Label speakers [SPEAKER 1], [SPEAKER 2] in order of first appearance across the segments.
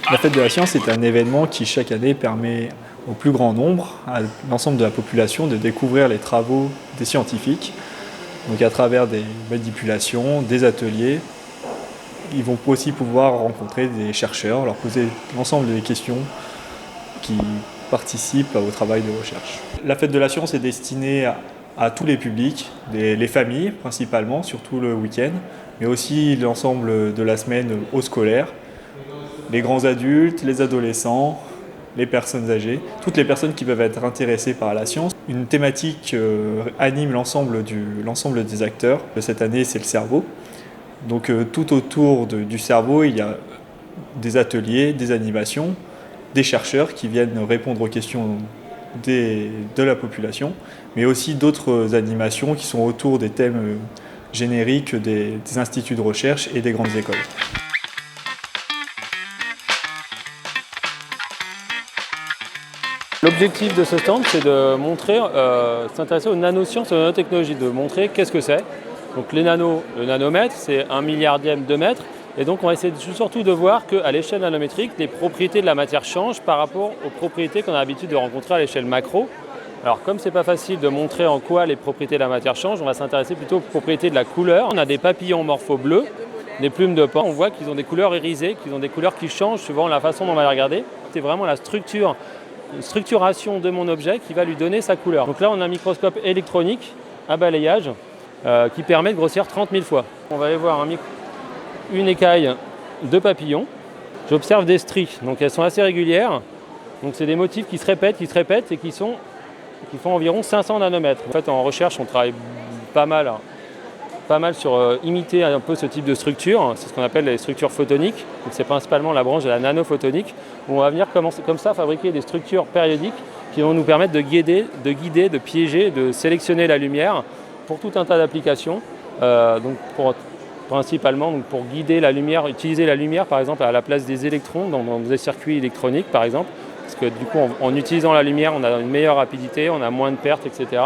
[SPEAKER 1] La Fête de la Science est un événement qui, chaque année, permet au plus grand nombre, à l'ensemble de la population, de découvrir les travaux des scientifiques. Donc à travers des manipulations, des ateliers, ils vont aussi pouvoir rencontrer des chercheurs, leur poser l'ensemble des questions qui participent au travail de recherche. La Fête de la Science est destinée à tous les publics, les familles principalement, surtout le week-end, mais aussi l'ensemble de la semaine aux scolaires, les grands adultes, les adolescents, les personnes âgées, toutes les personnes qui peuvent être intéressées par la science. Une thématique anime l'ensemble des acteurs. Cette année, c'est le cerveau. Donc tout autour du cerveau, il y a des ateliers, des animations, des chercheurs qui viennent répondre aux questions de la population, mais aussi d'autres animations qui sont autour des thèmes génériques des instituts de recherche et des grandes écoles.
[SPEAKER 2] L'objectif de ce stand, c'est de montrer, s'intéresser aux nanosciences et aux nanotechnologies, de montrer qu'est-ce que c'est. Donc le nanomètre, c'est 1 milliardième de mètre. Et donc on va essayer surtout de voir qu'à l'échelle nanométrique, les propriétés de la matière changent par rapport aux propriétés qu'on a l'habitude de rencontrer à l'échelle macro. Alors comme c'est pas facile de montrer en quoi les propriétés de la matière changent, on va s'intéresser plutôt aux propriétés de la couleur. On a des papillons morpho bleus, des plumes de paon. On voit qu'ils ont des couleurs irisées, qu'ils ont des couleurs qui changent suivant la façon dont on va les regarder. C'est vraiment la structuration de mon objet qui va lui donner sa couleur. Donc là, on a un microscope électronique à balayage qui permet de grossir 30 000 fois. On va aller voir une écaille de papillon. J'observe des stries, donc elles sont assez régulières. Donc c'est des motifs qui se répètent et qui font environ 500 nanomètres. En fait, en recherche, on travaille pas mal sur imiter un peu ce type de structure. C'est ce qu'on appelle les structures photoniques. Donc c'est principalement la branche de la nanophotonique, où on va venir comme ça fabriquer des structures périodiques qui vont nous permettre de guider, de piéger, de sélectionner la lumière pour tout un tas d'applications. Principalement pour guider la lumière, utiliser la lumière par exemple à la place des électrons dans des circuits électroniques par exemple. Parce que du coup, en utilisant la lumière, on a une meilleure rapidité, on a moins de pertes, etc.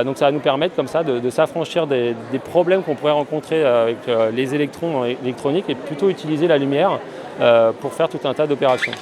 [SPEAKER 2] Donc ça va nous permettre comme ça de s'affranchir des problèmes qu'on pourrait rencontrer avec les électrons électroniques et plutôt utiliser la lumière pour faire tout un tas d'opérations.